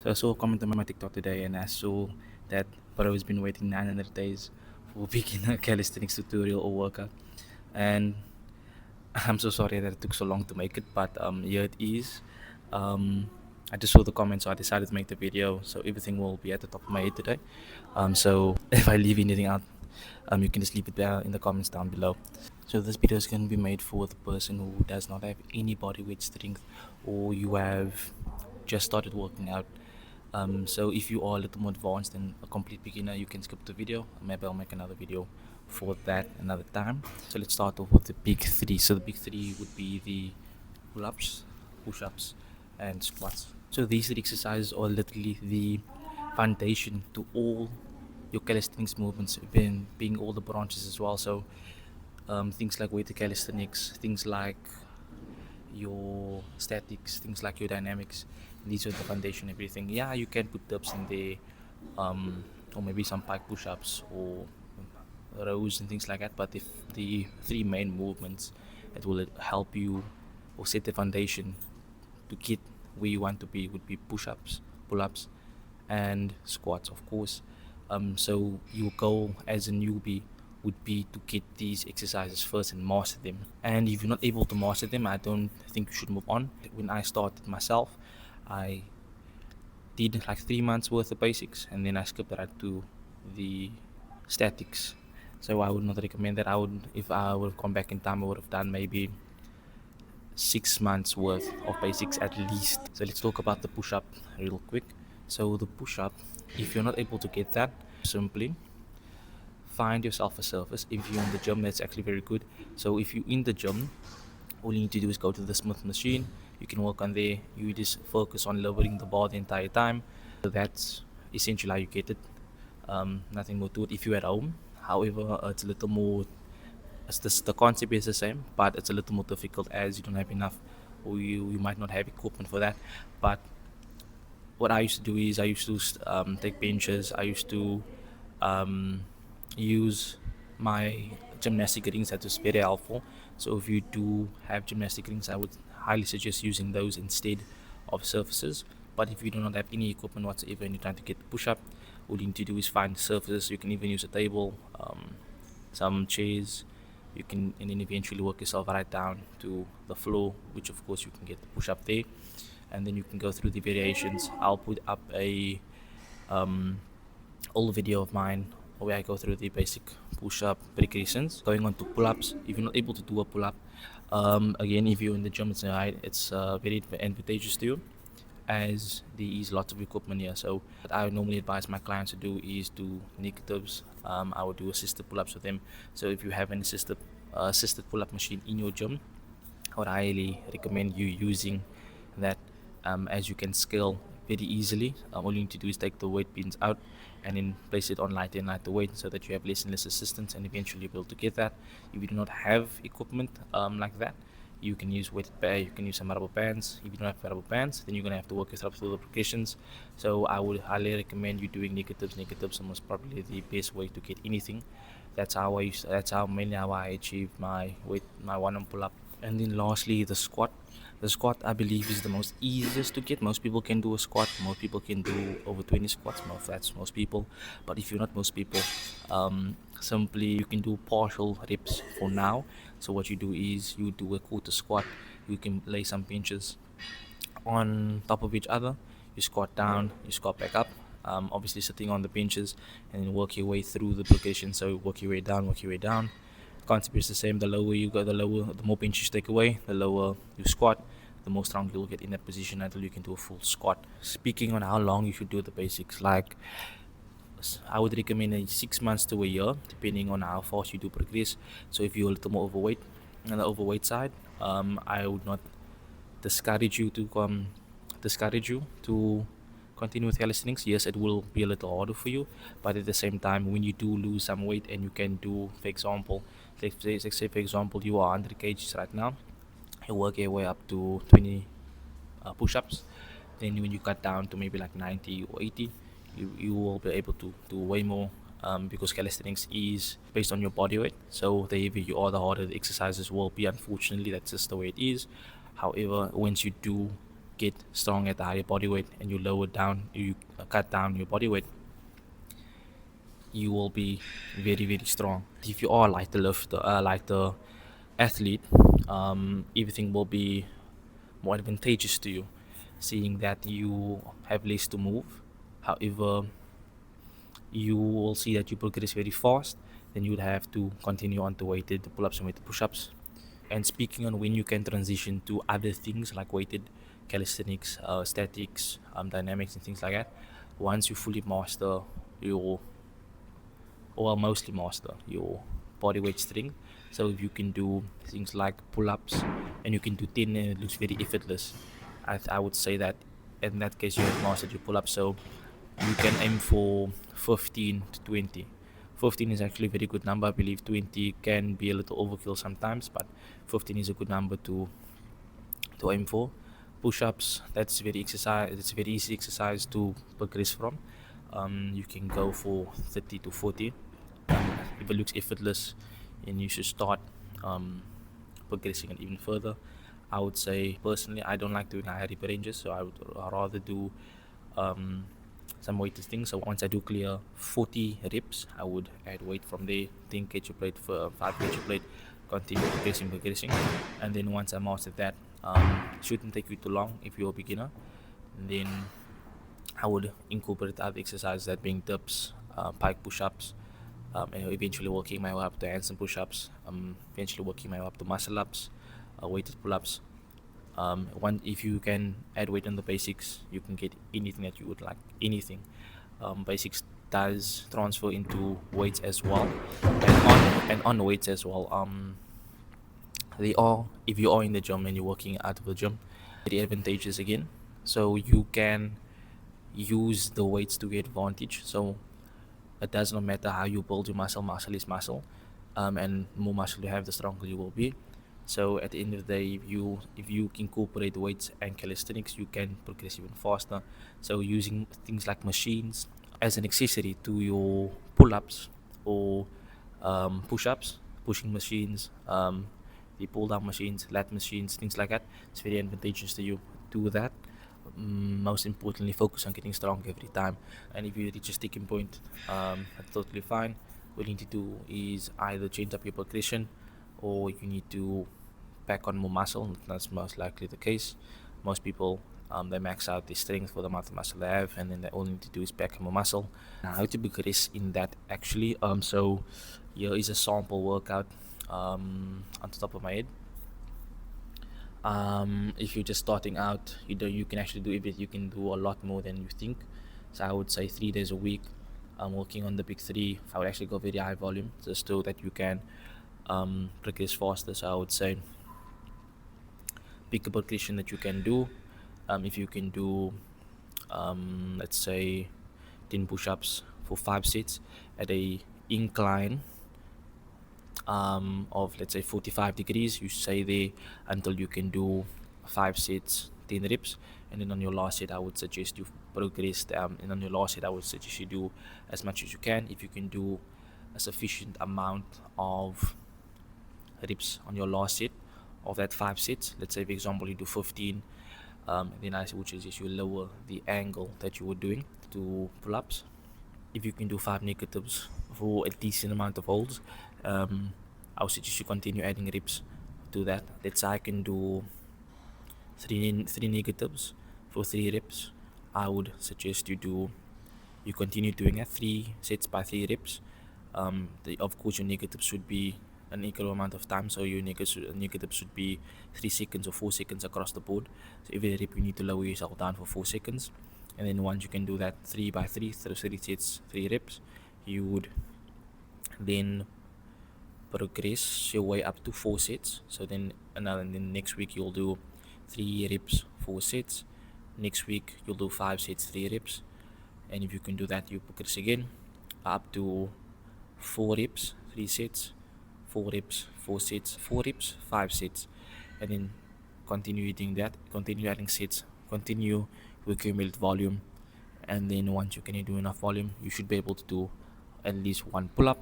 So I saw a comment on my TikTok today, and I saw that bro has been waiting 900 days for a beginner calisthenics tutorial or workout, and I'm so sorry that it took so long to make it, but here it is. I just saw the comments, so I decided to make the video. So everything will be at the top of my head today. So if I leave anything out, you can just leave it there in the comments down below. So this video is going to be made for the person who does not have any body weight strength, or you have just started working out. So if you are a little more advanced and a complete beginner, you can skip the video. Maybe I'll make another video for that another time. So let's start off with the big three. So the big three would be the pull-ups, push-ups, and squats. So these three exercises are literally the foundation to all your calisthenics movements, being all the branches as well. So things like weighted calisthenics, things like your statics, things like your dynamics. These are the foundation, everything. Yeah, you can put dips in there, or maybe some pike push-ups or rows and things like that. But if the three main movements that will help you or set the foundation to get where you want to be would be push-ups, pull-ups, and squats, of course. So your goal as a newbie would be to get these exercises first and master them. And if you're not able to master them, I don't think you should move on. When I started myself, I did like 3 months worth of basics, and then I skipped right to the statics. So I would not recommend that. If I would have gone back in time, I would have done maybe 6 months worth of basics at least. So let's talk about the push-up real quick. So the push-up, if you're not able to get that, simply find yourself a surface. If you're in the gym, that's actually very good. So if you're in the gym, all you need to do is go to the Smith machine. You can work on there. You just focus on lowering the bar the entire time. So that's essentially how you get it. Nothing more to it. If you're at home, however, it's a little more. The concept is the same, but it's a little more difficult as you don't have enough, or you might not have equipment for that. But what I used to do is I used to take benches. I used to use my gymnastic rings. That was very helpful. So if you do have gymnastic rings, I would highly suggest using those instead of surfaces. But if you do not have any equipment whatsoever and you're trying to get the push-up, all you need to do is find surfaces. You can even use a table, some chairs. You can, and then eventually work yourself right down to the floor, which of course you can get the push-up there, and then you can go through the variations. I'll put up a old video of mine where I go through the basic push-up progressions. Going on to pull-ups, if you're not able to do a pull-up, again, if you're in the gym, it's very advantageous to you, as there is lots of equipment here. So what I normally advise my clients to do is do negatives. I would do assisted pull-ups with them. So if you have an assisted pull-up machine in your gym, I would highly recommend you using that, as you can scale very easily. All you need to do is take the weight pins out and then place it on lighter and lighter weight, so that you have less and less resistance, and eventually you'll be able to get that. If you do not have equipment like that, you can use you can use some rubber bands. If you don't have rubber bands, then you're gonna have to work yourself through the progressions. So I would highly recommend you doing negatives. Negatives are most probably the best way to get anything. That's how mainly how I achieve my one-arm pull-up. And then lastly, the squat. The squat, I believe, is the most easiest to get. Most people can do a squat. Most people can do over 20 squats. That's most people. But if you're not most people, simply you can do partial reps for now. So what you do is you do a quarter squat. You can lay some benches on top of each other. You squat down, you squat back up. Obviously sitting on the benches, and then work your way through the progression. So work your way down, work your way down. Concept is the same. The lower you go, the more benches you take away, the lower you squat, the more strong you'll get in that position until you can do a full squat. Speaking on how long you should do the basics, like I would recommend 6 months to a year, depending on how fast you do progress. So if you're a little more overweight, on the overweight side, I would not discourage you to continue with calisthenics. Yes, it will be a little harder for you, but at the same time, when you do lose some weight and you can do, for example, let's say for example you are 100 kgs right now, you work your way up to 20 push-ups. Then when you cut down to maybe like 90 or 80, you will be able to do way more, because calisthenics is based on your body weight. So the heavier you are, the harder the exercises will be. Unfortunately, that's just the way it is. However, once you do get strong at a higher body weight and you lower down, you cut down your body weight, you will be very very strong. If you are like the lifter, like the athlete, everything will be more advantageous to you, seeing that you have less to move. However, you will see that you progress very fast. Then you would have to continue on to weighted pull-ups and weighted push-ups. And speaking on when you can transition to other things like weighted calisthenics, statics, dynamics, and things like that, once you fully master your, or mostly master your body weight strength. So if you can do things like pull-ups and you can do 10 and it looks very effortless, I would say that in that case you have mastered your pull-ups. So you can aim for 15 to 20. 15 is actually a very good number. I believe 20 can be a little overkill sometimes, but 15 is a good number to aim for. Push-ups, that's very exercise. It's a very easy exercise to progress from. You can go for 30 to 40. If it looks effortless, and you should start progressing it even further. I would say personally, I don't like doing high rep ranges, so I would rather do some weighted things. So once I do clear 40 reps, I would add weight from there. 10 kg plate for 5 kg plate, continue progressing, and then once I master that, shouldn't take you too long if you're a beginner. And then I would incorporate other exercises, that being dips, pike push-ups, and eventually working my way up to handstand push-ups, eventually working my way up to muscle-ups, weighted pull-ups. If you can add weight on the basics, you can get anything that you would like. Anything. Basics does transfer into weights as well, and on weights as well. They are, if you are in the gym and you're working out of the gym, very advantageous again. So you can use the weights to your advantage. So it does not matter how you build your muscle. Muscle is muscle, and more muscle you have, the stronger you will be. So at the end of the day, if you incorporate weights and calisthenics, you can progress even faster. So using things like machines as an accessory to your pull-ups or push-ups, pushing machines, the pull-down machines, lat machines, things like that, it's very advantageous to you. Do that. Most importantly, focus on getting strong every time. And if you reach a sticking point, that's totally fine. What you need to do is either change up your progression, or you need to pack on more muscle. That's most likely the case. Most people, they max out the strength for the amount of muscle they have, and then they all need to do is pack more muscle. Now, how to progress in that actually? So here is a sample workout on the top of my head. If you're just starting out, you can actually do it. You can do a lot more than you think. So I would say 3 days a week. Working on the big three. I would actually go very high volume, just so that you can progress faster. So I would say pick a progression that you can do. If you can do, let's say, 10 push-ups for 5 sets at a incline of, let's say, 45 degrees, you stay there until you can do 5 sets, 10 reps, and then on your last set I would suggest you progress, and on your last set I would suggest you do as much as you can. If you can do a sufficient amount of reps on your last set of that 5 sets, let's say for example you do 15, then I would suggest you lower the angle that you were doing to pull-ups. If you can do 5 negatives for a decent amount of holds, I would suggest you continue adding reps to that. Let's say I can do three negatives for 3 reps. I would suggest you continue doing that, 3 sets by 3 reps. Of course your negatives should be an equal amount of time, so your negatives should be 3 seconds or 4 seconds across the board. So every rep you need to lower yourself down for 4 seconds, and then once you can do that 3 by 3, so 3 sets, 3 reps, you would then progress your way up to 4 sets. So then next week you'll do 3 reps, 4 sets. Next week you'll do 5 sets, 3 reps, and if you can do that, you progress again up to 4 reps, 3 sets, 4 reps, 4 sets, 4 reps, 5 sets, and then continue doing that. Continue adding sets, continue to accumulate volume, and then once you can do enough volume, you should be able to do at least 1 pull-up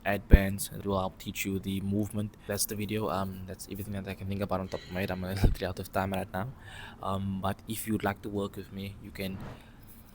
add bands. It will help teach you the movement. That's the video. That's everything that I can think about on top of my head. I'm a little out of time right now. But if you'd like to work with me, you can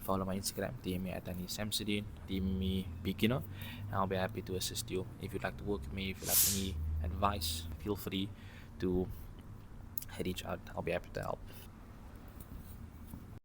follow my Instagram, DM me at Danny Samsudin, DM me beginner, and I'll be happy to assist you. If you'd like to work with me, if you'd like any advice, feel free to reach out. I'll be happy to help.